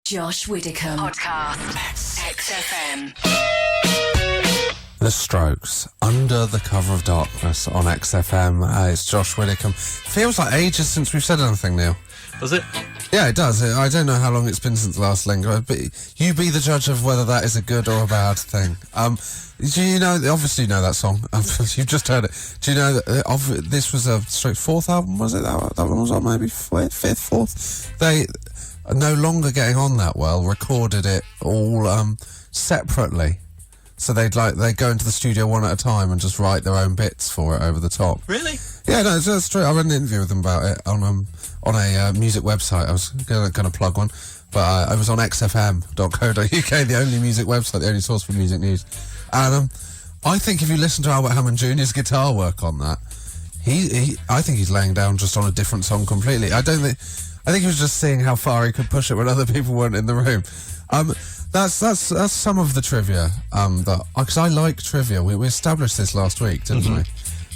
Josh Widdicombe podcast. XFM. The Strokes, Under the Cover of Darkness on XFM. It's Josh Widdicombe. Feels like ages since we've said anything, Neil. Does it? Yeah, it does. I don't know how long it's been since the last Linger, but you be the judge of whether that is a good or a bad thing. Do you know, obviously you know that song. You've just heard it. Do you know that this was a Strokes' fourth album, was it? That one was on maybe fifth, fourth? They are no longer getting on that well, recorded it all separately. So they go into the studio one at a time and just write their own bits for it over the top. Really? Yeah, no, that's true. I read an interview with them about it on a music website. I was going to plug one, but I was on xfm.co.uk, the only music website, the only source for music news. And I think if you listen to Albert Hammond Jr.'s guitar work on that, I think he's laying down just on a different song completely. I think he was just seeing how far he could push it when other people weren't in the room. That's some of the trivia. Because I like trivia. We established this last week, didn't we?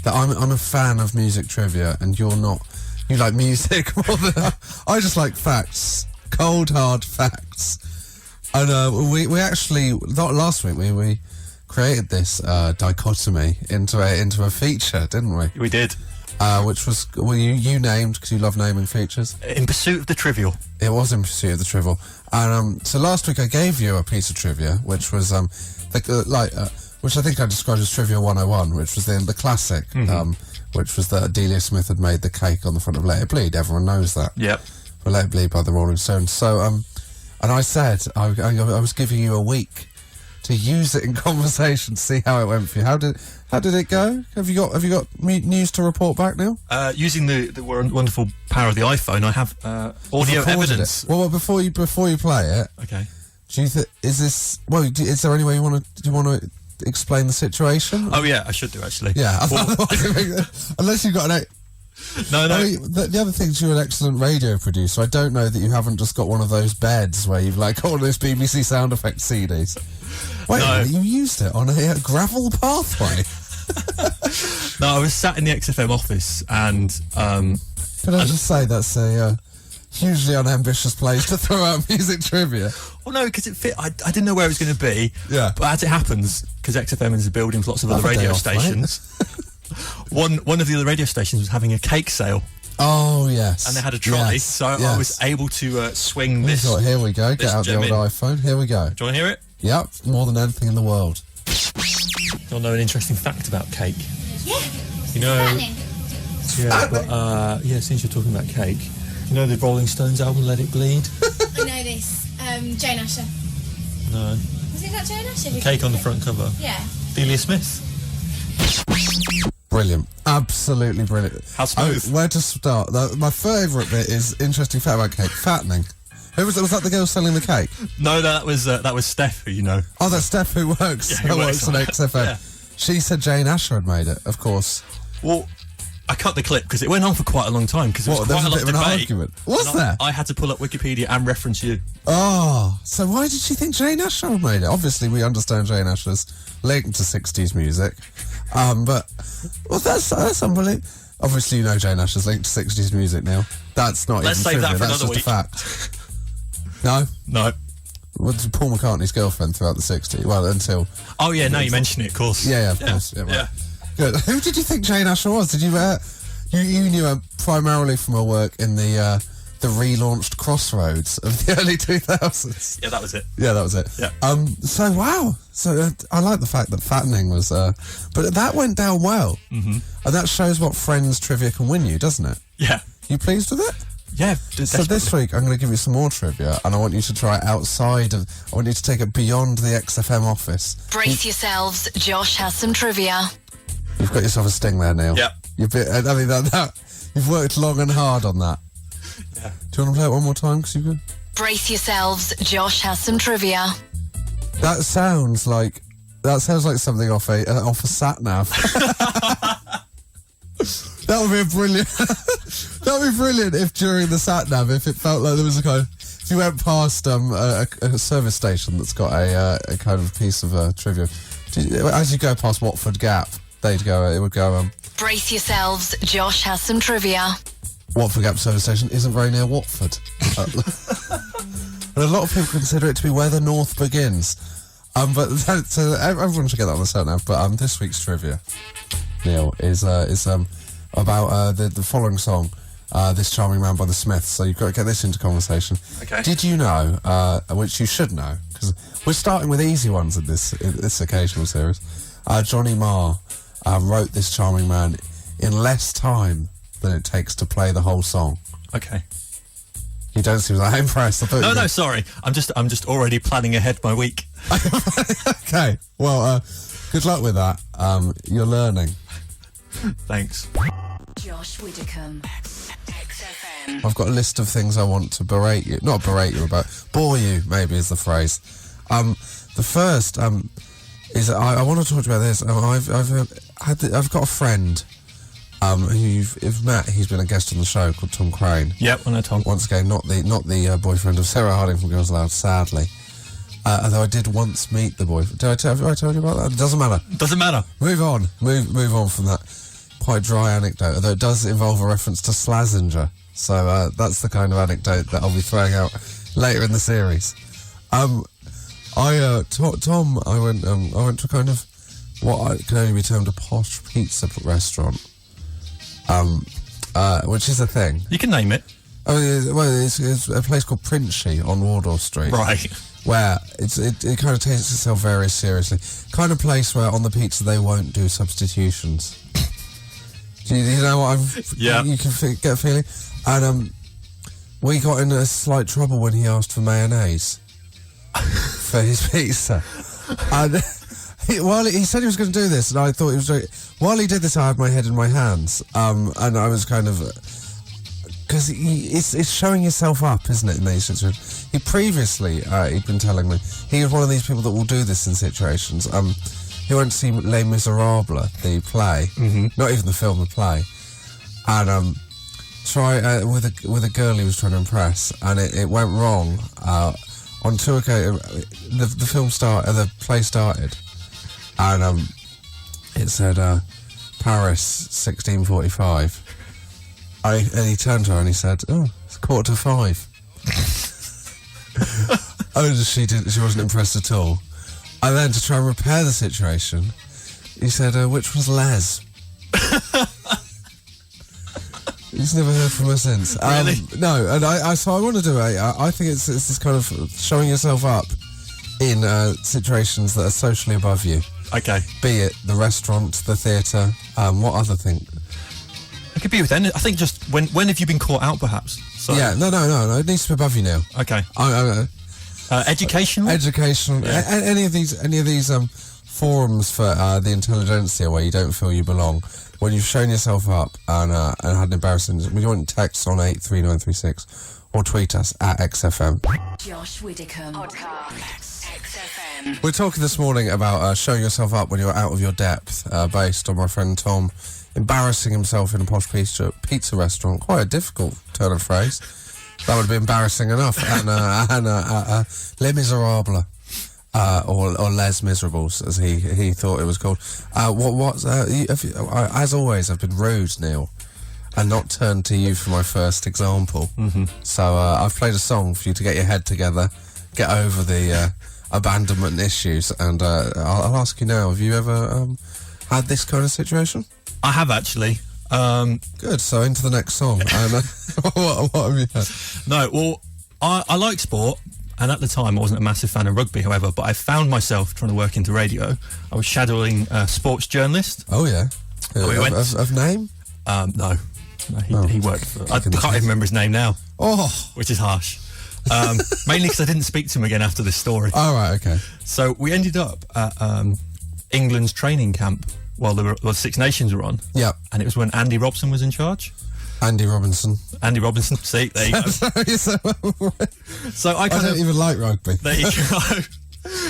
That I'm a fan of music trivia, and you're not. You like music more than I just like facts, cold hard facts. And we actually not last week we created this dichotomy into a feature, didn't we? We did. Which was you named, because you love naming features. In Pursuit of the Trivial. It was In Pursuit of the Trivial. And so last week I gave you a piece of trivia, which was which I think I described as Trivia 101, which was the classic, which was that Delia Smith had made the cake on the front of Let It Bleed. Everyone knows that. Yep. For Let It Bleed by the Rolling Stones. So and I said I was giving you a week to use it in conversation, see how it went for you. How did it go? Have you got news to report back now? Using the wonderful power of the iPhone, I have audio evidence. Well, before you play it, okay. Do you is there any way you want to explain the situation? Oh yeah, I should do actually. Yeah, unless you've got an. No. I mean, the other thing is you're an excellent radio producer. I don't know that you haven't just got one of those beds where you've got all those BBC sound effect CDs. Wait a minute, you used it on a gravel pathway. No, I was sat in the XFM office and... Can I just say that's a hugely unambitious place to throw out music trivia? Well, no, because it fit. I didn't know where it was going to be. Yeah. But as it happens, because XFM is a building with lots of other radio stations, one of the other radio stations was having a cake sale. Oh, yes. And they had a trolley, so I was able to swing this. Thought, here we go, get out the old iPhone, here we go. Do you want to hear it? Yep, more than anything in the world. You'll know an interesting fact about cake. Yeah. You know... since you're talking about cake, you know the Rolling Stones album Let It Bleed? I know this. Jane Asher. No. Was it that Jane Asher? Cake on the front cover. Yeah. Delia Smith. Brilliant. Absolutely brilliant. How smooth. Where to start? My favourite bit is interesting fact about cake. Fattening. Who was that the girl selling the cake? No, that was Steph, who you know. Oh, that's Steph who works on XFM. Yeah. She said Jane Asher had made it, of course. Well, I cut the clip because it went on for quite a long time because there was quite a lot of debate. Argument. Was there? I had to pull up Wikipedia and reference you. Oh, so why did she think Jane Asher had made it? Obviously, we understand Jane Asher's linked to 60s music, but that's unbelievable. Obviously, you know Jane Asher's linked to 60s music now. That's not Let's even save trivia. that for That's another just week. a fact. No? No. What's Paul McCartney's girlfriend throughout the 60s? Well, until... Oh, yeah, now you mention it, of course. Yeah, of course. Yeah, right. Yeah. Good. Who did you think Jane Asher was? Did you... You knew her primarily from her work in the relaunched Crossroads of the early 2000s. Yeah, that was it. Yeah, that was it. Yeah. So, wow. So, I like the fact that fattening was... but that went down well. Mm-hmm. And that shows what Friends trivia can win you, doesn't it? Yeah. You pleased with it? Yeah, So this week I'm going to give you some more trivia, and I want you to try it outside of... I want you to take it beyond the XFM office. Brace yourselves, Josh has some trivia. You've got yourself a sting there, Neil. Yep. You've worked long and hard on that. Yeah. Do you want to play it one more time? Cause you can... Brace yourselves, Josh has some trivia. That sounds like something off a sat nav. That would be brilliant. That would be brilliant if during the sat nav, if it felt like there was if you went past a service station that's got a kind of piece of trivia. As you go past Watford Gap, it would go. Brace yourselves, Josh has some trivia. Watford Gap service station isn't very near Watford. but a lot of people consider it to be where the North begins. So everyone should get that on the set now. But this week's trivia, Neil, is about the following song, "This Charming Man" by the Smiths. So you've got to get this into conversation. Okay. Did you know, which you should know, because we're starting with easy ones in this occasional series. Johnny Marr wrote "This Charming Man" in less time than it takes to play the whole song. Okay. You don't seem that impressed. No, sorry. I'm just already planning ahead my week. Okay. Well, good luck with that. You're learning. Thanks. Josh Widdicombe. XFM. I've got a list of things I want to berate you. Not berate you about. Bore you, maybe is the phrase. The first is I want to talk to you about this. I've got a friend who you've met. He's been a guest on the show called Tom Crane. Yep, I know Tom. Once again, not the boyfriend of Sarah Harding from Girls Aloud, sadly. Although I did once meet the boyfriend. Have I told you about that? It doesn't matter. Doesn't matter. Move on. Move on from that quite dry anecdote, although it does involve a reference to Slazenger. So that's the kind of anecdote that I'll be throwing out later in the series. I went to kind of what can only be termed a posh pizza restaurant, which is a thing. You can name it. It's a place called Princhy on Wardour Street. Right. Where it kind of takes itself very seriously. Kind of place where on the pizza they won't do substitutions. Do you know what Yeah. You can get a feeling? And we got in a slight trouble when he asked for mayonnaise for his pizza. And he said he was going to do this, and I thought he was doing it. While he did this, I had my head in my hands. And I was kind of... Because it's showing yourself up, isn't it, in these situations? He previously, he'd been telling me, he was one of these people that will do this in situations. He went to see Les Miserables, the play, not even the film, the play, and with a girl he was trying to impress, and it went wrong. On two occasions, the play started, and it said Paris 1645. And he turned to her and he said, "Oh, it's 5:15." She wasn't impressed at all. And then to try and repair the situation, he said, "Which was Les?" He's never heard from her since. Really? No, and so I want to do I think it's this kind of showing yourself up in situations that are socially above you. Okay. Be it the restaurant, the theatre, what other thing? It could be with any. I think just when have you been caught out, perhaps? So, Yeah, no. It needs to be above you now. Okay. Educational. Educational. Yeah. Any of these forums for the intelligentsia where you don't feel you belong, when you've shown yourself up and had an embarrassing. You want text on 83936 or tweet us at XFM. Josh Widdicombe. Podcast. XFM. We're talking this morning about showing yourself up when you're out of your depth, based on my friend Tom embarrassing himself in a posh pizza restaurant. Quite a difficult turn of phrase. That would be embarrassing enough. And Les Miserables, or Les Miserables, as he thought it was called. As always, I've been rude, Neil, and not turned to you for my first example. Mm-hmm. So I've played a song for you to get your head together, get over the abandonment issues, and I'll ask you now, have you ever had this kind of situation? I have actually. Good, so into the next song. And, what have you had? No, well, I like sport, and at the time I wasn't a massive fan of rugby, however, but I found myself trying to work into radio. I was shadowing a sports journalist. Oh, yeah. Of name? No, he worked for... I can't even remember his name now. Oh. Which is harsh. Mainly because I didn't speak to him again after this story. Oh, right, okay. So we ended up at England's training camp while the Six Nations were on. Yeah. And it was when Andy Robson was in charge. Andy Robinson. See, there you go. So I don't even like rugby. There you go.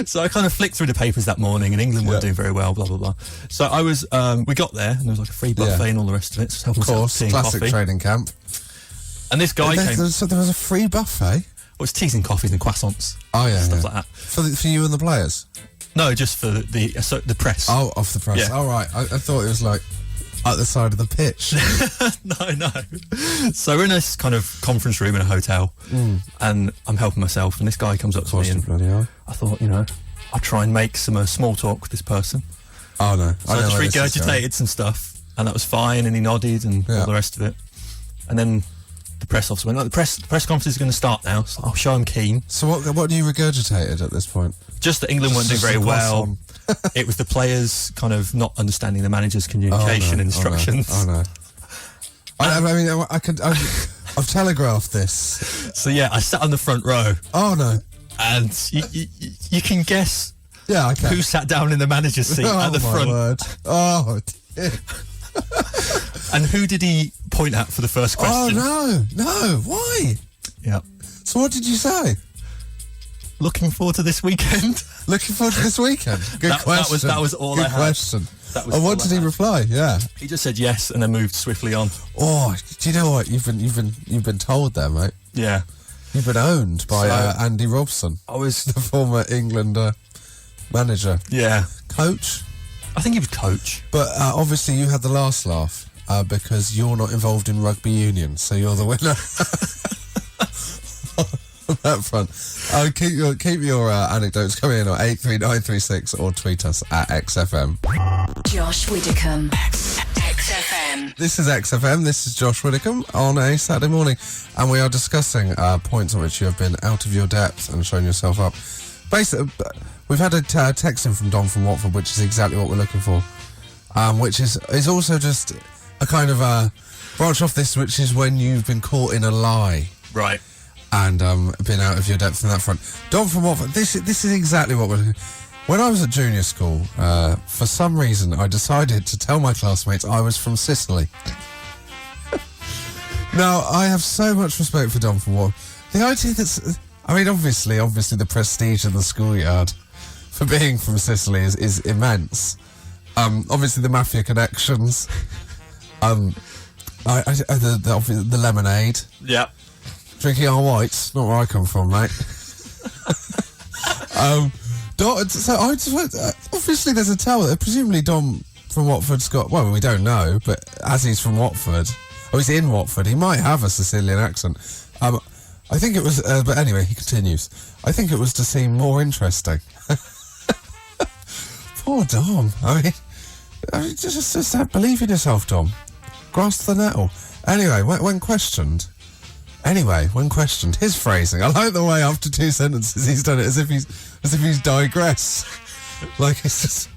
So I kind of flicked through the papers that morning, and England weren't doing very well, blah, blah, blah. So I was, we got there, and there was like a free buffet and all the rest of it. So of course, classic training camp. And this guy came... So there was a free buffet? Well, it's teas and coffees and croissants. Oh, yeah. Stuff like that. For you and the players? No, just for the press. Oh, off the press. Yeah. Oh, right. I thought it was like at the side of the pitch. No. So we're in this kind of conference room in a hotel, and I'm helping myself, and this guy comes up to me, and Bloody hell. I thought, I'll try and make some small talk with this person. Oh no! So I just regurgitated some stuff, and that was fine, and he nodded and all the rest of it. And then the press officer went, "Look, the press conference is going to start now, so I'll show him keen." So what you regurgitated at this point? Just that England weren't doing very well. It was the players kind of not understanding the manager's communication instructions. Oh no! I mean, I've telegraphed this. So yeah, I sat on the front row. Oh no! And you can guess. Yeah, I can. Who sat down in the manager's seat at the front? Word. Oh dear! And who did he point at for the first question? Oh no! Why? Yeah. So what did you say? Looking forward to this weekend. Looking forward to this weekend. Good question. That was all Good I had. question. That was and what did he reply? Yeah. He just said yes and then moved swiftly on. Oh, do you know what? You've been told there, mate. Yeah. You've been owned by Andy Robson. I was the former England manager. Yeah. Coach? I think he was coach. But obviously you had the last laugh because you're not involved in rugby union, so you're the winner. On that front. Keep your anecdotes coming in on 83936 or tweet us at XFM. Josh Widdicombe. XFM. This is XFM, this is Josh Widdicombe on a Saturday morning, and we are discussing points on which you have been out of your depth and shown yourself up. Basically, we've had a text in from Dom from Watford, which is exactly what we're looking for, which is also just a kind of branch off this, which is when you've been caught in a lie. Right. And been out of your depth on that front. Dom from Watford, this is exactly what we're... When I was at junior school, for some reason, I decided to tell my classmates I was from Sicily. Now, I have so much respect for Dom from Watford. The idea that's... I mean, obviously, the prestige of the schoolyard for being from Sicily is immense. Obviously, the mafia connections. The lemonade. Yeah. Drinking our whites, not where I come from, mate. So obviously there's a tell that presumably Dom from Watford's got, well, we don't know, but as he's from Watford, he's in Watford, he might have a Sicilian accent. I think it was, but anyway, he continues. I think it was to seem more interesting. Poor Dom. I mean just believe in yourself, Dom. Grasp the nettle. Anyway, when questioned, his phrasing. I like the way after two sentences he's done it as if he's digressed, like he's just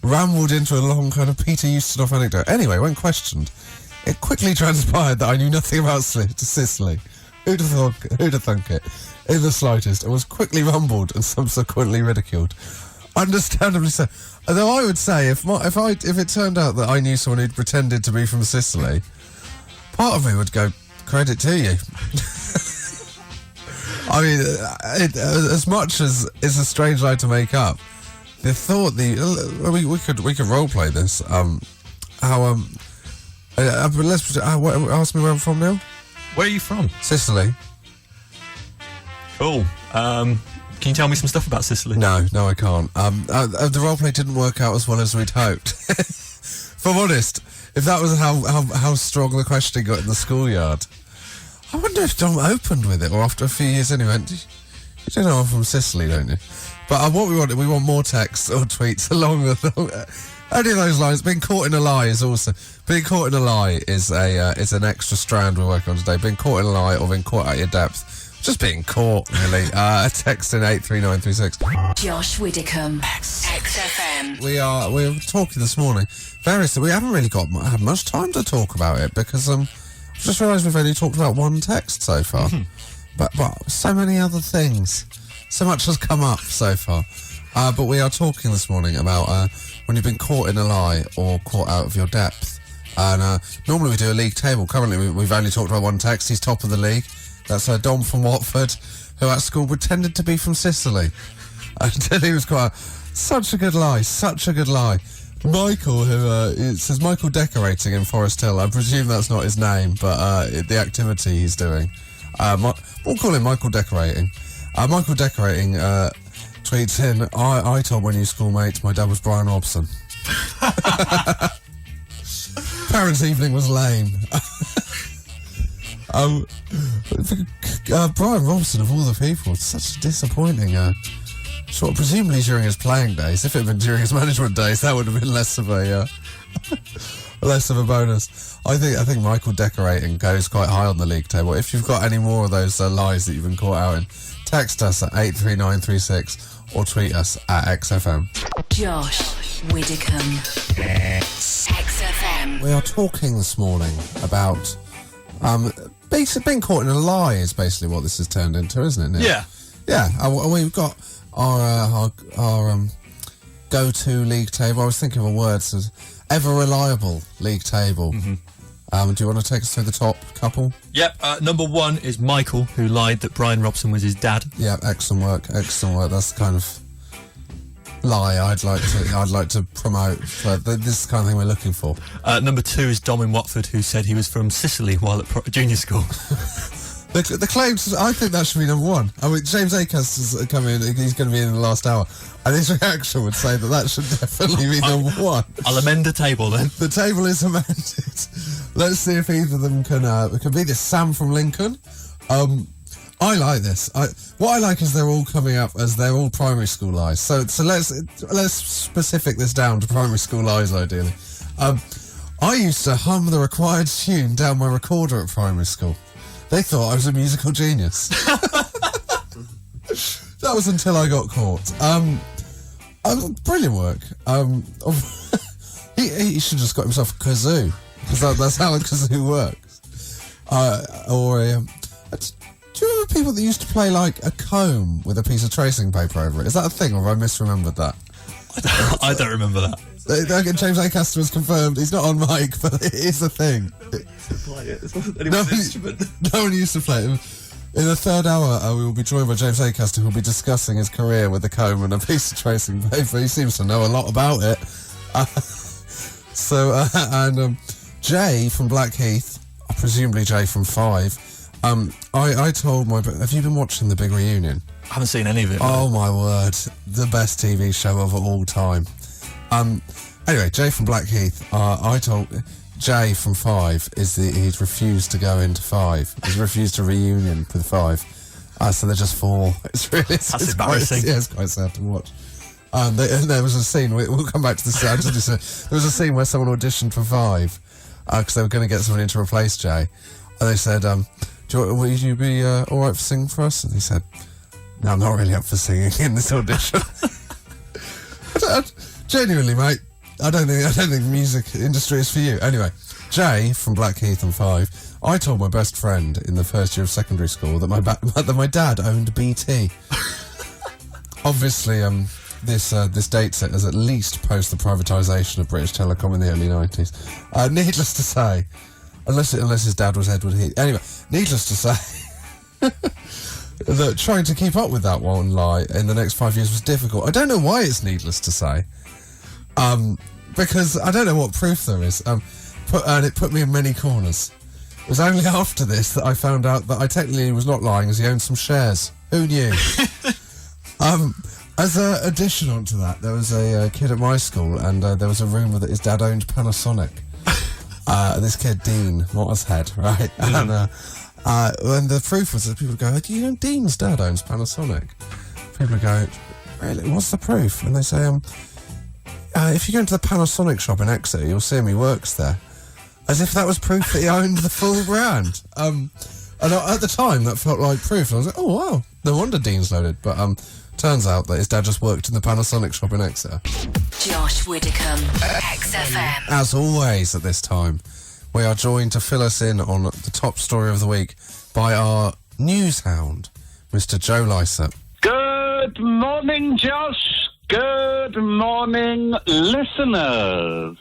rambled into a long kind of Peter Ustinov anecdote. Anyway, when questioned, it quickly transpired that I knew nothing about Sicily. Who'd have thunk it in the slightest, and was quickly rumbled and subsequently ridiculed. Understandably so. Although I would say if it turned out that I knew someone who'd pretended to be from Sicily, part of me would go, credit to you. I mean, as much as it's a strange lie to make up, the thought we could role play this. Ask me where I'm from now. Where are you from? Sicily. Cool. Can you tell me some stuff about Sicily? No, I can't. The role play didn't work out as well as we'd hoped. If I'm honest, if that was how strong the questioning got in the schoolyard, I wonder if Dom opened with it, or after a few years anyway, went, you don't know I'm from Sicily, don't you? But what we want more texts or tweets along any of those lines. Being caught in a lie is an extra strand we're working on today. Being caught in a lie or being caught at your depth. Just being caught, really. Text in 83936. Josh Widdicombe. XFM. We're talking this morning. We haven't really had much time to talk about it because I've just realised we've only talked about one text so far. But so many other things. So much has come up so far. But we are talking this morning about when you've been caught in a lie or caught out of your depth. And normally we do a league table. Currently we've only talked about one text. He's top of the league. That's Dom from Watford, who at school pretended to be from Sicily. Until he was such a good lie. Michael, it says Michael Decorating in Forest Hill. I presume that's not his name, but the activity he's doing. We'll call him Michael Decorating. Michael Decorating tweets in, I told my new schoolmates my dad was Brian Robson. parents' evening was lame. Brian Robson, of all the people, such a disappointing. Sort of presumably during his playing days. If it had been during his management days, that would have been less of a bonus. I think Michael decorating goes quite high on the league table. If you've got any more of those lies that you've been caught out in, text us at 83936 or tweet us at XFM. Josh Widdicombe. XFM. We are talking this morning about basically being caught in a lie is basically what this has turned into, isn't it, Neil? Yeah. Yeah, we've got our go-to league table. I was thinking of a word, so ever-reliable league table. Mm-hmm. Do you want to take us through the top couple? Yep. Number 1 is Michael, who lied that Brian Robson was his dad. Yeah, excellent work. That's the kind of lie I'd like to promote. But this is the kind of thing we're looking for. Number 2 is Dom in Watford, who said he was from Sicily while at junior school. The claims, I think that should be number 1. I mean, James Acaster's coming in, he's going to be in the last hour, and his reaction would say that should definitely be number 1. I'll amend the table then. The table is amended. Let's see if either of them can be this. Sam from Lincoln. I like this. What I like is they're all coming up as they're all primary school lies. So let's specific this down to primary school lies, ideally. I used to hum the required tune down my recorder at primary school. They thought I was a musical genius. That was until I got caught. Brilliant work. He should have just got himself a kazoo, because that's how a kazoo works. Do you remember people that used to play like a comb with a piece of tracing paper over it? Is that a thing, or have I misremembered that? I don't remember that. James Acaster has confirmed. He's not on mic, but it is a thing. No one used to play it. In the third hour, we will be joined by James Acaster, who will be discussing his career with a comb and a piece of tracing paper. He seems to know a lot about it. Jay from Blackheath, presumably Jay from 5. I told my... Have you been watching The Big Reunion? I haven't seen any of it. Oh, my word. The best TV show of all time. Anyway, Jay from Blackheath, I told... Jay from 5 he's refused to go into 5. He's refused a reunion with 5. So they're just 4. It's embarrassing. It's quite sad to watch. There was a scene, we'll come back to this. There was a scene where someone auditioned for 5 because they were going to get someone in to replace Jay. And they said, would you be alright for singing for us? And he said, no, I'm not really up for singing in this audition. Genuinely, mate, I don't think the music industry is for you. Anyway, Jay from Blackheath and 5, I told my best friend in the first year of secondary school that my dad owned BT. Obviously, this dates it as at least post the privatisation of British Telecom in the early 90s. Needless to say, unless his dad was Edward Heath. Anyway, needless to say, that trying to keep up with that one lie in the next 5 years was difficult. I don't know why it's needless to say. Because I don't know what proof there is. And it put me in many corners. It was only after this that I found out that I technically was not lying, as he owned some shares. Who knew? As an addition onto that, there was a kid at my school, and there was a rumour that his dad owned Panasonic. This kid, Dean Mottershead, right? And the proof was that people would go, do you know Dean's dad owns Panasonic? People would go, really? What's the proof? And they say, if you go into the Panasonic shop in Exeter, you'll see him, he works there. As if that was proof that he owned the full brand. And at the time, that felt like proof. And I was like, oh, wow, no wonder Dean's loaded. But turns out that his dad just worked in the Panasonic shop in Exeter. Josh Widdicombe, XFM. As always at this time, we are joined to fill us in on the top story of the week by our news hound, Mr. Joe Lycett. Good morning, Josh. Good morning, listeners.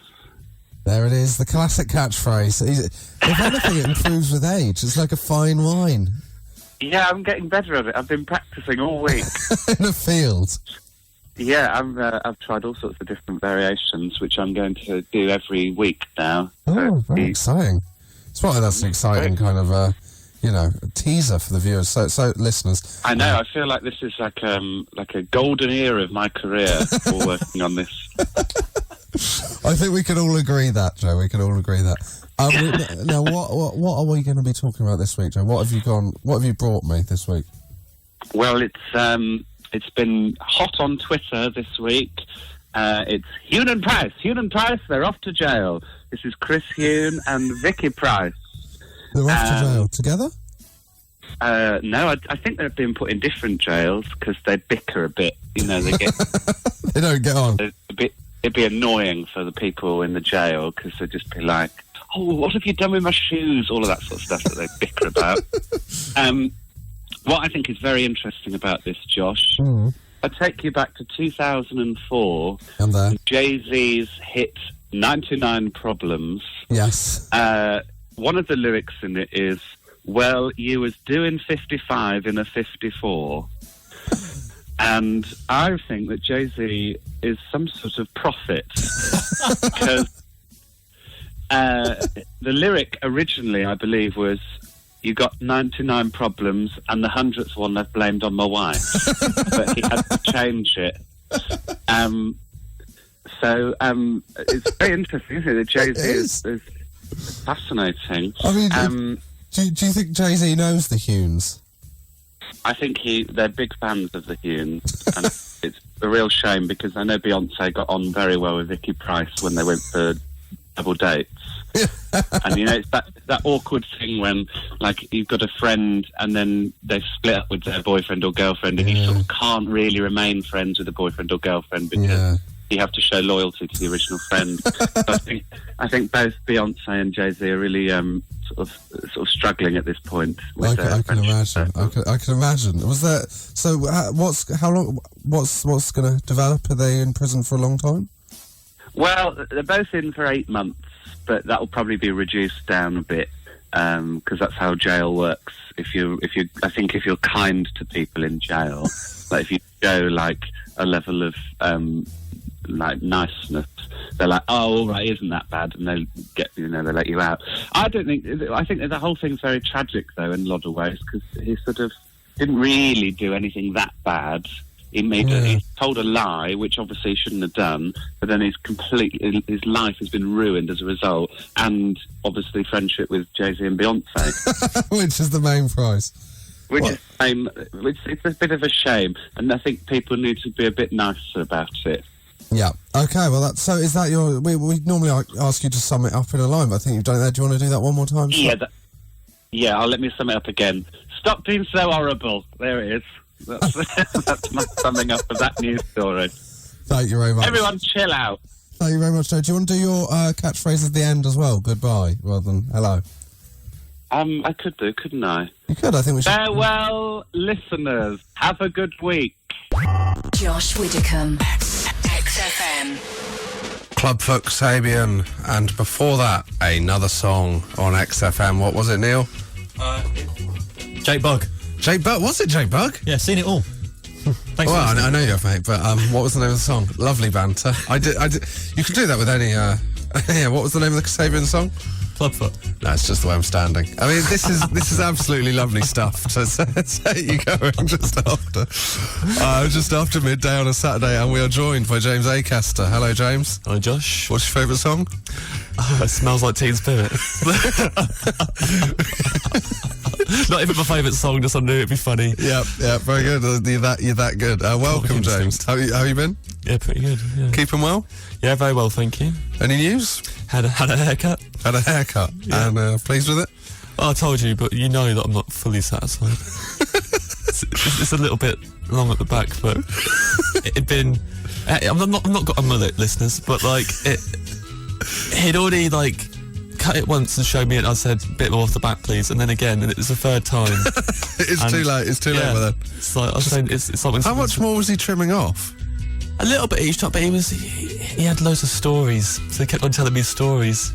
There it is, the classic catchphrase. If anything, it improves with age. It's like a fine wine. Yeah, I'm getting better at it. I've been practising all week. In a field. Yeah, I've tried all sorts of different variations, which I'm going to do every week now. Oh, very exciting. It's probably that's an exciting kind of, a teaser for the viewers. So listeners. I know. I feel like this is like a golden era of my career. All working on this. I think we can all agree that, Joe. We can all agree that. Now, what are we going to be talking about this week, Joe? What have you brought me this week? Well, it's been hot on Twitter this week. It's Huhne and Pryce. Huhne and Pryce, they're off to jail. This is Chris Huhne and Vicky Pryce. They're off to jail together? No, I think they're being put in different jails because they bicker a bit. You know, they get they don't get on. It'd be annoying for the people in the jail because they'd just be like, "Oh, what have you done with my shoes?" All of that sort of stuff that they bicker about. What I think is very interesting about this, Josh, I take you back to 2004. And there. Jay-Z's hit 99 Problems. Yes. One of the lyrics in it is, "Well, you was doing 55 in a 54." And I think that Jay-Z is some sort of prophet. Because the lyric originally, I believe, was, "You got 99 problems, and the 100th one I've blamed on my wife." But he had to change it. So it's very interesting, isn't it? That Jay-Z is fascinating. I mean, do you think Jay-Z knows the Huhnes? I think they're big fans of the Huhnes, and it's a real shame because I know Beyonce got on very well with Vicky Pryce when they went for double dates. And, you know, it's that awkward thing when, like, you've got a friend and then they split up with their boyfriend or girlfriend and you sort of can't really remain friends with a boyfriend or girlfriend because you have to show loyalty to the original friend. So I think both Beyonce and Jay-Z are really sort of struggling at this point. With I can imagine. I can imagine. Was that so? What's going to develop? Are they in prison for a long time? Well, they're both in for 8 months, but that will probably be reduced down a bit because that's how jail works. If you're kind to people in jail, like if you show like a level of like niceness, they're like, "Oh, all right, isn't that bad?" And they let you out. I think that the whole thing's very tragic though in a lot of ways because he sort of didn't really do anything that bad. He told a lie, which obviously he shouldn't have done, but then his life has been ruined as a result, and obviously friendship with Jay-Z and Beyonce. Which is the main prize. It's a bit of a shame, and I think people need to be a bit nicer about it. Yeah. Okay, well, is that your... We normally ask you to sum it up in a line, but I think you've done it there. Do you want to do that one more time? Let me sum it up again. Stop being so horrible. There it is. That's my summing up of that news story. Thank you very much. Everyone chill out. Thank you very much, Joe. Do you want to do your catchphrase at the end as well? Goodbye, rather than hello. I could do, couldn't I? You could, I think we should. Farewell, listeners. Have a good week. Josh Widdicombe, XFM. Clubfoot Sabian, and before that, another song on XFM. What was it, Neil? Jake Bug. Jake Bug? Was it Jake Bug? Yeah, seen it all. Thanks. Well, I know you have, mate, but what was the name of the song? Lovely banter. I did. You could do that with any... yeah, what was the name of the Sabian song? Clubfoot. No, it's just the way I'm standing. I mean, this is absolutely lovely stuff to set you going just after midday on a Saturday, and we are joined by James Acaster. Hello, James. Hi, Josh. What's your favourite song? It smells like Teen Spirit. Not even my favourite song, just I knew it'd be funny. Yeah, very good. You're that good. Welcome, James. How you been? Yeah, pretty good. Yeah. Keeping well? Yeah, very well, thank you. Any news? Had a haircut. Had a haircut, yeah. And pleased with it? Well, I told you, but you know that I'm not fully satisfied. it's a little bit long at the back, but it'd been... I've not got a mullet, listeners, but like he'd already like cut it once and showed me it. I said, "Bit more off the back, please," and then again, and it was the third time. It's too late. It's too late by then. It's like I was saying, it's like how much more was he trimming off? A little bit each time, but he had loads of stories, so he kept on telling me stories.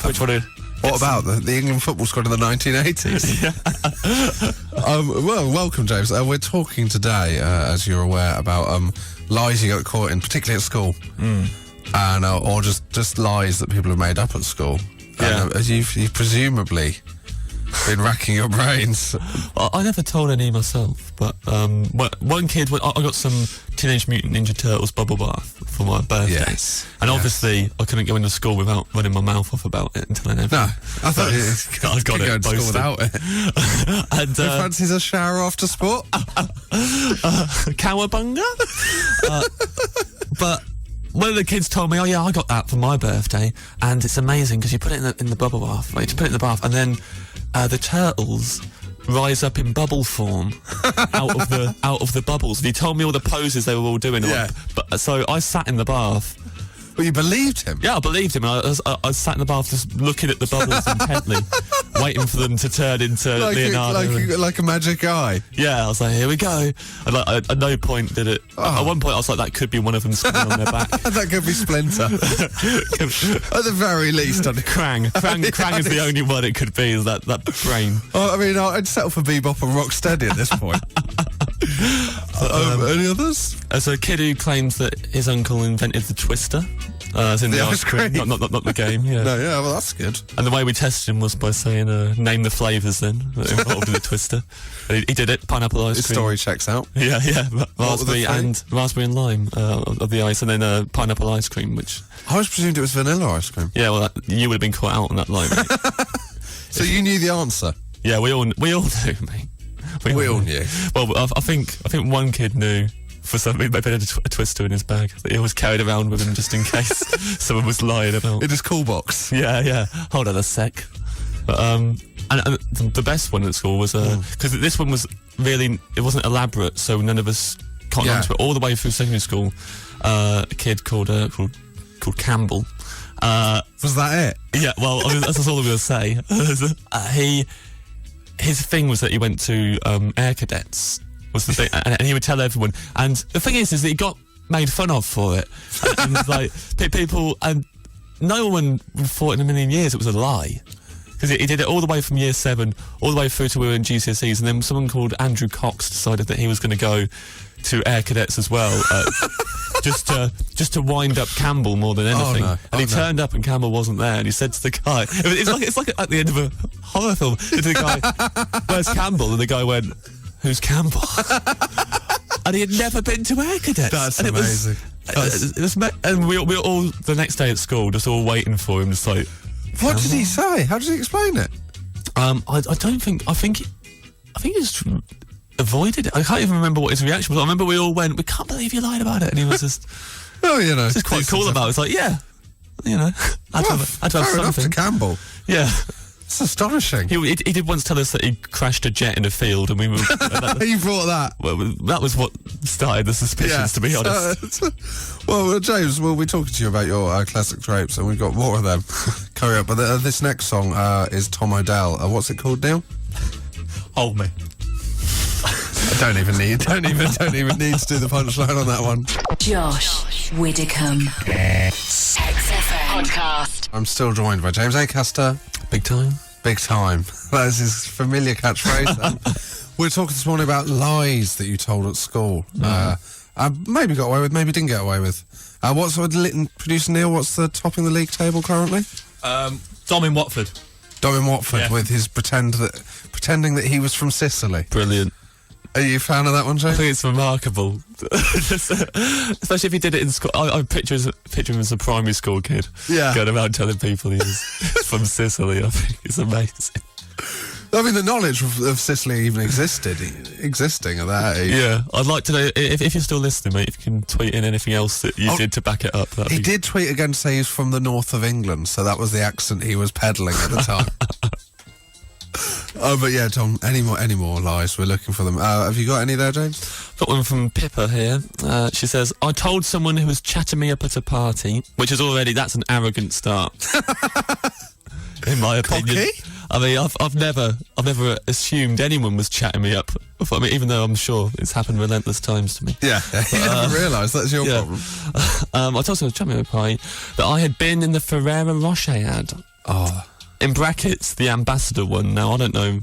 Which one? What about the England football squad in the 1980s? Well, welcome, James. We're talking today, as you're aware, about lies you get caught in, particularly at school, and or just lies that people have made up at school. Yeah. And you've presumably Been racking your brains. I never told any myself, but one kid, I got some Teenage Mutant Ninja Turtles bubble bath for my birthday. Yes. And obviously, I couldn't go into school without running my mouth off about it until then. No, I thought I got you it go to school posted. without it. And Who fancies a shower after sport? Cowabunga? But one of the kids told me, "Oh yeah, I got that for my birthday, and it's amazing because you put it in the bubble bath. Like, you put it in the bath, and then the turtles rise up in bubble form out of the bubbles." And he told me all the poses they were all doing. Yeah. But so I sat in the bath. Well, you believed him. Yeah, I believed him. I sat in the bath just looking at the bubbles intently, waiting for them to turn into Leonardo. Like a magic eye. Yeah, I was like, here we go. And like, at no point did it... At one point I was like, that could be one of them sitting on their back. That could be Splinter. At the very least. Krang is the only one it could be, is that brain. I mean, I'd settle for Bebop and Rocksteady at this point. Any others? As a kid who claims that his uncle invented the Twister. As in the ice cream. Not the game, yeah. No, yeah, well, that's good. And the way we tested him was by saying, name the flavours then that involved in the Twister. And he did it, pineapple ice His cream. story checks out. Yeah, raspberry the and lime of the ice, and then pineapple ice cream, which... I always presumed it was vanilla ice cream. Yeah, well, you would have been caught out on that line, mate. So you knew the answer? Yeah, we all do, mate. We all knew. Well, I think one kid knew for something. Maybe had a Twister in his bag that he always carried around with him just in case someone was lying about. In his cool box. Yeah. Hold on a sec. But, and the best one at school was because this one was really, it wasn't elaborate, so none of us caught on to it all the way through secondary school. A kid called Campbell. Was that it? Yeah, well, that's all I'm going to say. His thing was that he went to air cadets, was the thing, and he would tell everyone. And the thing is that he got made fun of for it. And like, people, and no one thought in a million years it was a lie. Because he did it all the way from year 7, all the way through to we were in GCSEs, and then someone called Andrew Cox decided that he was going to go to air cadets as well, just to wind up Campbell more than anything. And he turned up and Campbell wasn't there, and he said to the guy, it's like at the end of a horror film, to the guy, "Where's Campbell?" And the guy went, "Who's Campbell?" And he had never been to air cadets. That's and amazing. And we were all the next day at school just all waiting for him, just like, what did he say? How did he explain it? I think he just avoided it. I can't even remember what his reaction was. I remember we all went, "We can't believe you lied about it," and he was just, oh, you know, just quite cool about it. It's like, yeah, you know, I'd have fair enough to something. Campbell. Yeah, It's astonishing. he did once tell us that he crashed a jet in a field, and we were. You brought that. Well, that was what started the suspicions, to be honest. Well, James, we'll be talking to you about your classic drapes, and we've got more of them coming up. But this next song is Tom Odell. What's it called, Neil? Hold me. Don't even need to do the punchline on that one. Josh Widdicombe. XFM podcast. I'm still joined by James Acaster. Big time. Big time. That is his familiar catchphrase. We're talking this morning about lies that you told at school. Maybe got away with, maybe didn't get away with. What's producer Neil? What's the top in the league table currently? Dom in Watford. Dom in Watford with his pretending that he was from Sicily. Brilliant. Are you a fan of that one, I James? think it's remarkable, especially if he did it in school. I picture him as a primary school kid, going around telling people he was from Sicily. I think it's amazing. I mean, the knowledge of Sicily even existing at that age. Yeah, I'd like to know if you're still listening, mate. If you can tweet in anything else that you did to back it up. He did tweet again to say he's from the north of England, so that was the accent he was peddling at the time. Oh, but yeah, Tom, any more lies? We're looking for them. Have you got any there, James? Got one from Pippa here. She says, "I told someone who was chatting me up at a party," which is that's an arrogant start. In my opinion. Cocky? I mean, I've never assumed anyone was chatting me up. I mean, even though I'm sure it's happened relentless times to me. Yeah, you never realised that's your problem. I told someone chatting me up at a party that I had been in the Ferrero Rocher ad. Oh. In brackets, the ambassador one. Now I don't know.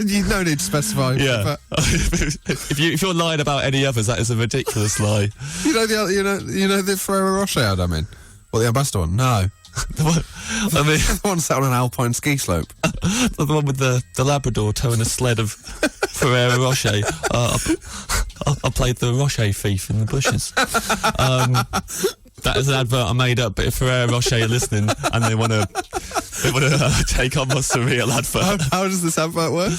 You no need to specify. Yeah. if you're lying about any others, that is a ridiculous lie. You know the Ferrero Rocher ad I'm in? Well, the ambassador one? No. I mean, The one sat on an alpine ski slope. the one with the Labrador towing a sled of Ferrero Rocher. I played the Rocher thief in the bushes. That is an advert I made up, but if Ferrero Rocher are listening and they want to take on my surreal advert. How does this advert work?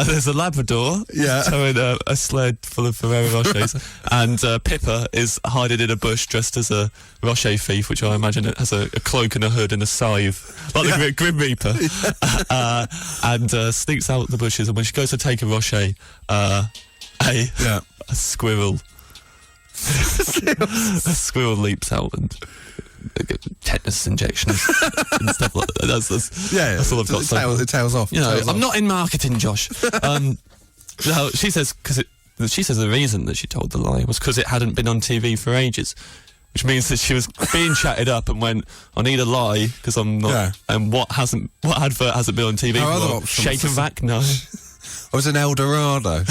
There's a Labrador towing a sled full of Ferrero Rochers, and Pippa is hiding in a bush dressed as a Rocher thief, which I imagine it has a cloak and a hood and a scythe, like the Grim Reaper, and sneaks out the bushes, and when she goes to take a Rocher, a squirrel. A squirrel leaps out and tetanus injections and stuff like that. That's all I've got. It tails off. You know, I'm not in marketing, Josh. No, she says the reason that she told the lie was because it hadn't been on TV for ages, which means that she was being chatted up and went, "I need a lie because I'm not." Yeah. And what advert hasn't been on TV? Her other for? option Shake and Vac, no. I was in El Dorado.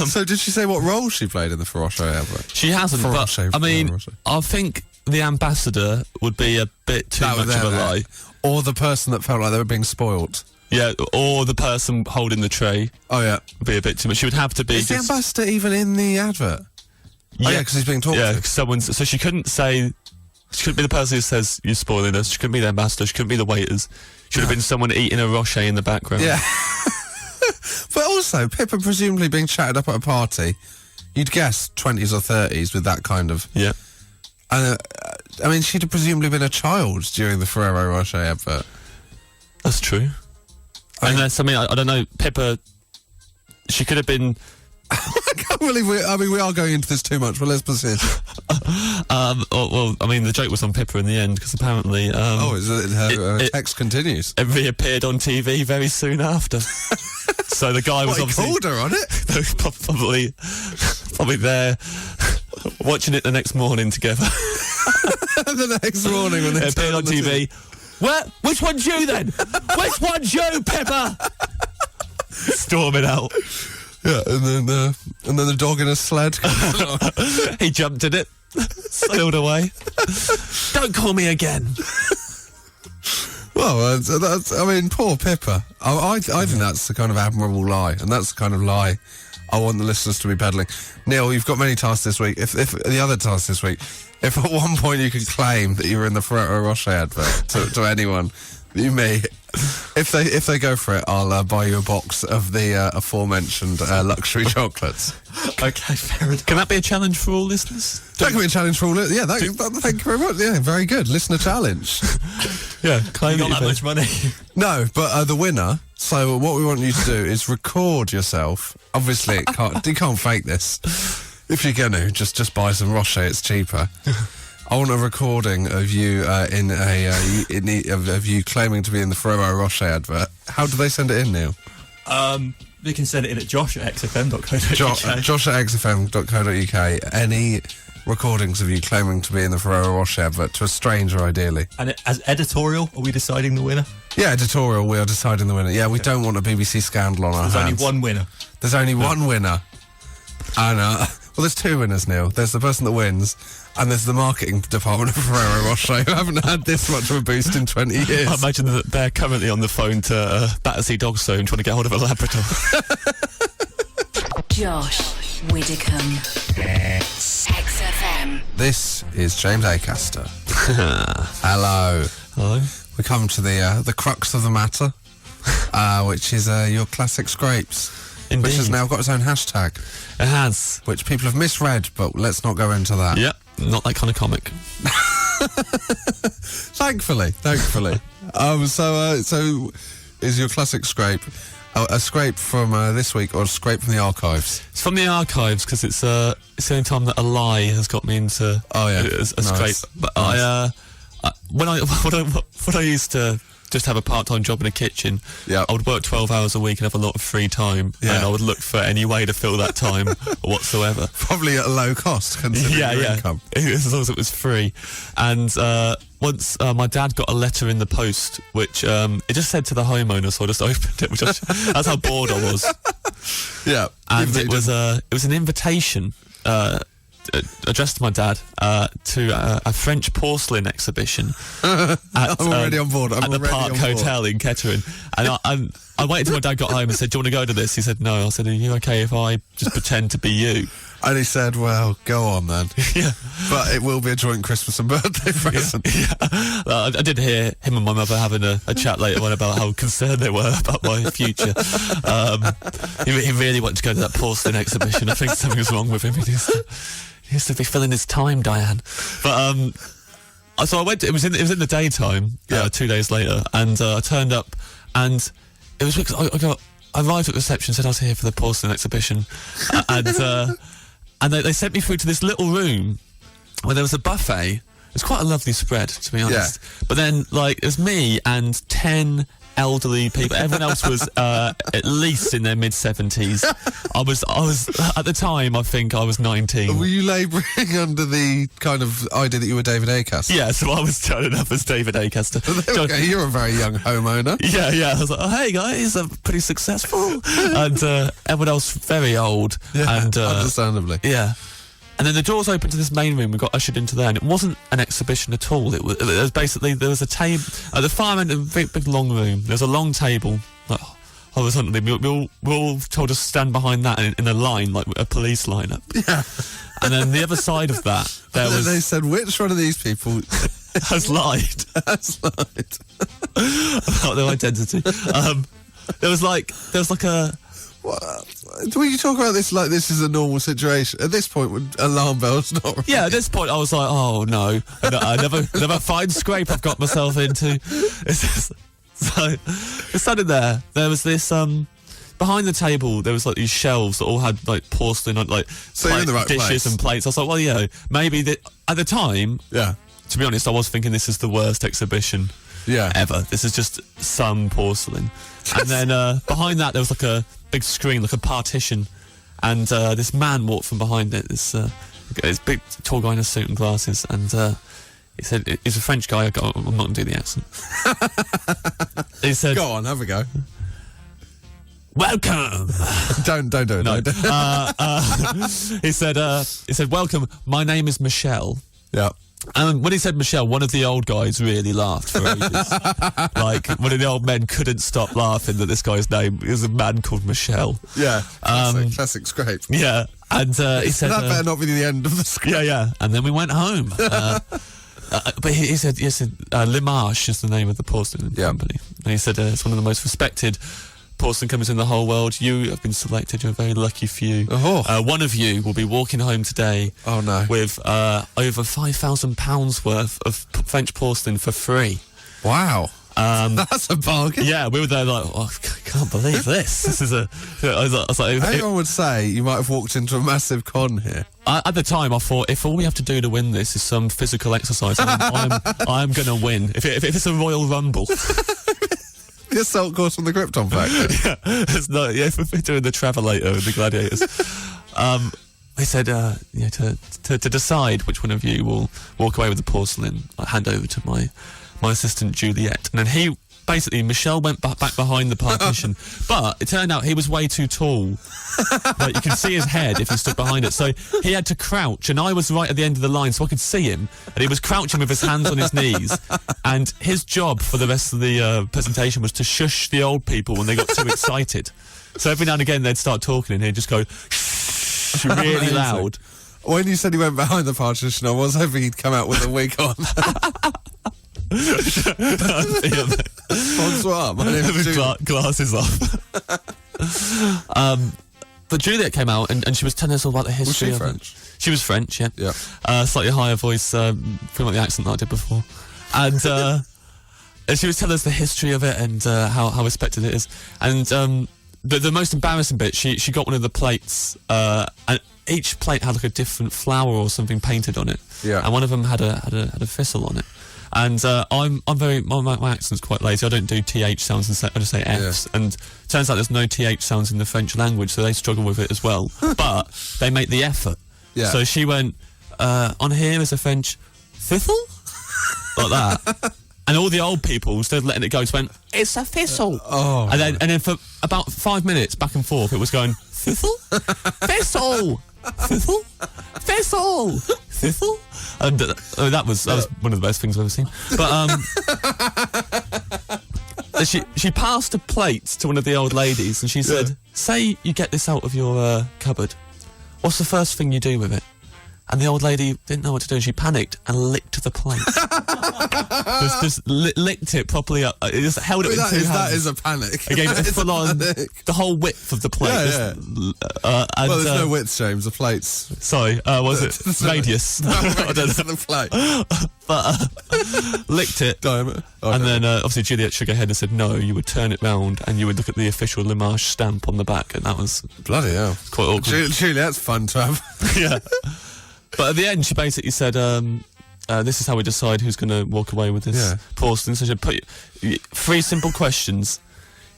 So did she say what role she played in the Ferrero advert? She hasn't, but I mean, I think the ambassador would be a bit too much of a lie. Or the person that felt like they were being spoilt. Yeah, or the person holding the tray. Oh, yeah. Would be a bit too much. She would have to be... Is the ambassador even in the advert? Yeah, oh, yeah, because he's being talked to. So she couldn't say... She couldn't be the person who says, "You're spoiling us." She couldn't be the ambassador. She couldn't be the waiters. Should have been someone eating a Rocher in the background. Yeah. But also, Pippa presumably being chatted up at a party, you'd guess 20s or 30s with that kind of... Yeah. And, I mean, she'd have presumably been a child during the Ferrero Rocher advert. That's true. Unless, I don't know, Pippa, she could have been... I can't believe we are going into this too much, but let's persist. The joke was on Pippa in the end, because apparently... her text continues. It reappeared on TV very soon after. So the guy was obviously... He called her on it? probably there, watching it the next morning together. The next morning when it appeared on TV. Which one's you then? Which one's you, Pippa? Storming out. Yeah, and then the dog in a sled. He jumped in it, sailed away. Don't call me again. Well, poor Pippa. I think that's the kind of admirable lie, and that's the kind of lie I want the listeners to be peddling. Neil, you've got many tasks this week. If the other task this week, if at one point you could claim that you were in the Ferrero Rocher advert to anyone, you may. If they go for it, I'll buy you a box of the aforementioned luxury chocolates. Okay, fair enough. Can that be a challenge for all listeners? That can be a challenge for all listeners. Yeah, thank you very much. Yeah, very good. Listener challenge. Yeah, claim you got that much money. No, but the winner. So what we want you to do is record yourself. Obviously, you can't fake this. If you're going to, just buy some Rocher. It's cheaper. I want a recording of you of you claiming to be in the Ferrero Rocher advert. How do they send it in, Neil? We can send it in at josh@xfm.co.uk. josh@xfm.co.uk. Any recordings of you claiming to be in the Ferrero Rocher advert to a stranger, ideally. And as editorial, are we deciding the winner? Yeah, editorial. We are deciding the winner. Yeah, we don't want a BBC scandal on our hands. There's only one winner. There's only one winner. And well, there's two winners, Neil. There's the person that wins. And there's the marketing department of Ferrero Rocher who haven't had this much of a boost in 20 years. I imagine that they're currently on the phone to Battersea Dogstone trying to get hold of a Labrador. Josh Widdicombe. XFM. This is James Acaster. Hello. Hello. We come to the crux of the matter, which is your classic scrapes. Indeed. Which has now got its own hashtag. It has. Which people have misread, but let's not go into that. Yep. Not that kind of comic. Thankfully. So is your classic scrape a scrape from this week or a scrape from the archives? It's from the archives because it's the only time that a lie has got me into a scrape. But nice. When I used to just have a part-time job in a kitchen, I would work 12 hours a week and have a lot of free time, and I would look for any way to fill that time whatsoever. Probably at a low cost, considering your income. As long as it was free. And once my dad got a letter in the post, which it just said to the homeowner, so I just opened it. That's how bored I was. Yeah, and it was an invitation addressed to my dad to a French porcelain exhibition. I'm already on board. I'm at the already Park on board. Hotel in Kettering. And I waited till my dad got home and said, "Do you want to go to this?" He said, "No." I said, "Are you okay if I just pretend to be you?" And he said, well, go on then. Yeah. But it will be a joint Christmas and birthday present. Yeah. I did hear him and my mother having a chat later on about how concerned they were about my future. He really wanted to go to that porcelain exhibition. I think something's wrong with him. He used to be filling his time, Diane. But so I went. It was in the daytime. 2 days later, and I turned up, and it was because I arrived at reception, said I was here for the porcelain exhibition, and they sent me through to this little room where there was a buffet. It was quite a lovely spread, to be honest. Yeah. But then, it was me and 10 elderly people. Everyone else was at least in their mid-70s. I was at the time, I think I was 19. Were you labouring under the kind of idea that you were David Acaster? Yeah, so I was turning up as David Acaster. Okay, you're a very young homeowner. Yeah. I was like, "Oh, hey guys, I'm pretty successful," and everyone else very old. Yeah, and understandably. Yeah. And then the doors opened to this main room. We got ushered into there, and it wasn't an exhibition at all. It was basically, there was a table at the far end of a big long room. There was a long table, horizontally. We all told to stand behind that in a line, like a police lineup. Yeah. And then the other side of that, there was. They said, which one of these people has lied? Has lied about their identity. There was like a. What? When you talk about this like this is a normal situation, at this point, would alarm bells not ring? Yeah, at this point, I was like, "Oh no, another fine scrape I've got myself into." So, standing there. There was this behind the table. There was like these shelves that all had like porcelain, So you're in the right dishes place. and plates. I was like, "Well, maybe at the time." Yeah. To be honest, I was thinking this is the worst exhibition. Yeah. Ever. This is just some porcelain. And then behind that there was like a big screen, like a partition, and this man walked from behind it, this big tall guy in a suit and glasses, and he said, he's a French guy. I'm not going to do the accent. He said, "Go on, have a go." "Welcome." Don't do it. No. No. He said, "Welcome. My name is Michelle." Yeah. And when he said Michelle, one of the old guys really laughed for ages. Like, one of the old men couldn't stop laughing that this guy's name is a man called Michelle. Yeah. Classic scrape. Yeah. And he said... That better not be the end of the scrape. Yeah. And then we went home. But he said, Limarche is the name of the porcelain company. And he said, it's one of the most respected porcelain companies in the whole world. You have been selected. You're a very lucky few. Oh. One of you will be walking home today with over £5,000 worth of French porcelain for free. Wow. That's a bargain. Yeah, we were there like, I can't believe this. This is I was like, Anyone would say you might have walked into a massive con here. At the time, I thought, if all we have to do to win this is some physical exercise, I'm going to win. If it's a Royal Rumble. The assault course from the Krypton Factory. If we're doing the Travelator and the Gladiators. He said, to decide which one of you will walk away with the porcelain, I hand over to my assistant Juliet. And then Michelle went back behind the partition, but it turned out he was way too tall. Like, you could see his head if you stood behind it. So he had to crouch, and I was right at the end of the line, so I could see him. And he was crouching with his hands on his knees. And his job for the rest of the presentation was to shush the old people when they got too excited. So every now and again they'd start talking, and he'd just go shh, really loud. When you said he went behind the partition, I was hoping he'd come out with a wig on. Bonsoir, my name is Juliet. Glasses off. But Juliet came out and she was telling us all about the history. Was she of French? It. She was French, yeah. Yeah. Slightly higher voice, pretty much the accent that I did before. And she was telling us the history of it and how respected it is. And the most embarrassing bit, she got one of the plates, and each plate had like a different flower or something painted on it. Yeah. And one of them had a thistle on it. And I'm very my accent's quite lazy. I don't do th sounds. I just say f's. Yeah. And turns out there's no th sounds in the French language, so they struggle with it as well. But they make the effort. Yeah. So she went on here is a French thistle, like that. And all the old people, instead of letting it go, just went, "It's a thistle." Oh. And then for about 5 minutes, back and forth, it was going, "Thistle? Thistle! Thistle? Thistle! Thistle? And that was one of the best things I've ever seen. But she passed a plate to one of the old ladies and she said, say you get this out of your cupboard. What's the first thing you do with it? And the old lady didn't know what to do. She panicked and licked the plate. just licked it properly up. It just held it with two hands. That is a panic. Again, full on the whole width of the plate. Yeah. Well, there's no width, James. The plate's... Sorry, was it radius? I don't know. The plate. But licked it. Diameter. And then obviously Juliet shook her head and said, no, you would turn it round and you would look at the official Limache stamp on the back, and that was... Bloody hell. Quite awkward. Juliet's fun to have. Yeah. But at the end, she basically said, this is how we decide who's going to walk away with this porcelain. So she put 3 simple questions.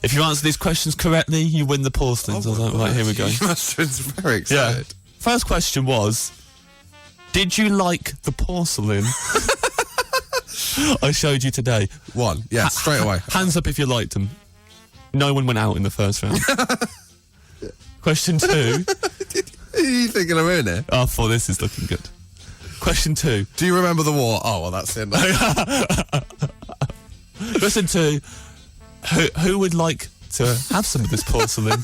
If you answer these questions correctly, you win the porcelain. So I was like, right, here we go. You must have been very excited. Yeah. First question was, did you like the porcelain I showed you today? 1. Yeah, straight away. Hands up if you liked them. No one went out in the first round. Question 2. Are you thinking I'm in it? I thought this is looking good. Question 2. Do you remember the war? Oh, well, that's it. Question 2. Who would like to have some of this porcelain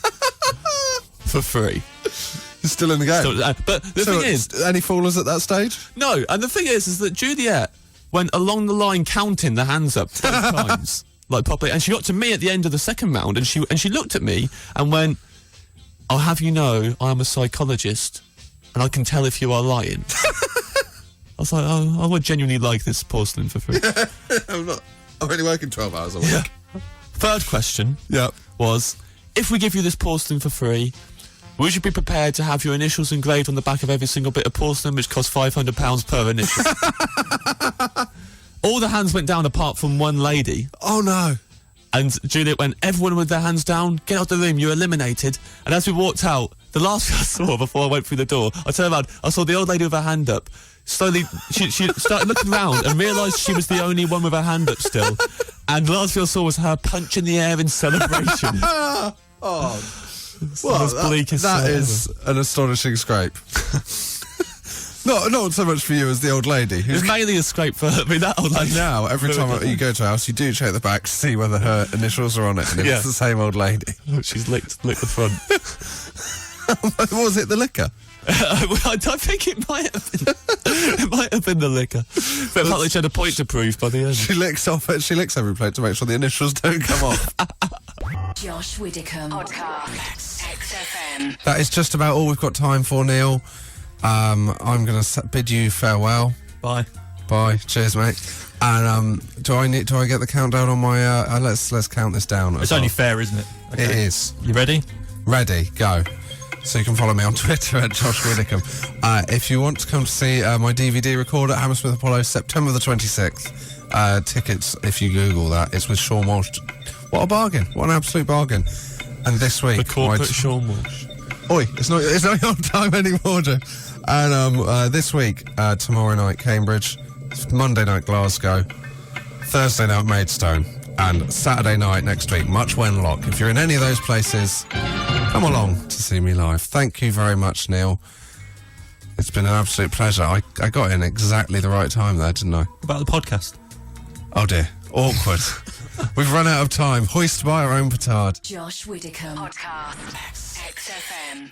for free? You're still in the game. But the thing is... Any fallers at that stage? No, and the thing is that Juliet went along the line counting the hands up both times. Like properly. And she got to me at the end of the second round and she looked at me and went... I'll have you know, I am a psychologist, and I can tell if you are lying. I was like, oh, I would genuinely like this porcelain for free. I'm only working 12 hours a week. Yeah. Third question was, if we give you this porcelain for free, would you be prepared to have your initials engraved on the back of every single bit of porcelain, which costs £500 per initial? All the hands went down apart from one lady. Oh, no. And Juliet went, everyone with their hands down, get out the room, you're eliminated. And as we walked out, the last thing I saw before I went through the door, I turned around, I saw the old lady with her hand up. Slowly, she started looking around and realised she was the only one with her hand up still. And the last thing I saw was her punch in the air in celebration. Oh, well, that is an astonishing scrape. Not so much for you as the old lady. It's mainly a scrape for that old lady. And now, every time you go to a house, you do check the back to see whether her initials are on it. And if it's the same old lady. She's licked the front. What was it, the liquor? I think it might have been. It might have been the liquor. But it felt like she had a point to prove by the end. She licks every plate to make sure the initials don't come off. Josh Widdicombe. Podcast. XFM. That is just about all we've got time for, Neil. I'm going to bid you farewell. Bye. Cheers, mate. And do I get the countdown on my? Let's count this down. It's only fair, isn't it? Okay. It is. You ready? Ready. Go. So you can follow me on Twitter at Josh Widdicombe. If you want to come to see my DVD record at Hammersmith Apollo, September the 26th. Tickets, if you Google that, it's with Sean Walsh. What a bargain! What an absolute bargain! And this week, the corporate Sean Walsh. Oi, it's not your time anymore, Joe. And this week, tomorrow night, Cambridge, Monday night, Glasgow, Thursday night, Maidstone, and Saturday night next week, Much Wenlock. If you're in any of those places, come along to see me live. Thank you very much, Neil. It's been an absolute pleasure. I got in exactly the right time there, didn't I? About the podcast. Oh dear, awkward. We've run out of time. Hoist by our own petard. Josh Widdicombe. Podcast. XFM.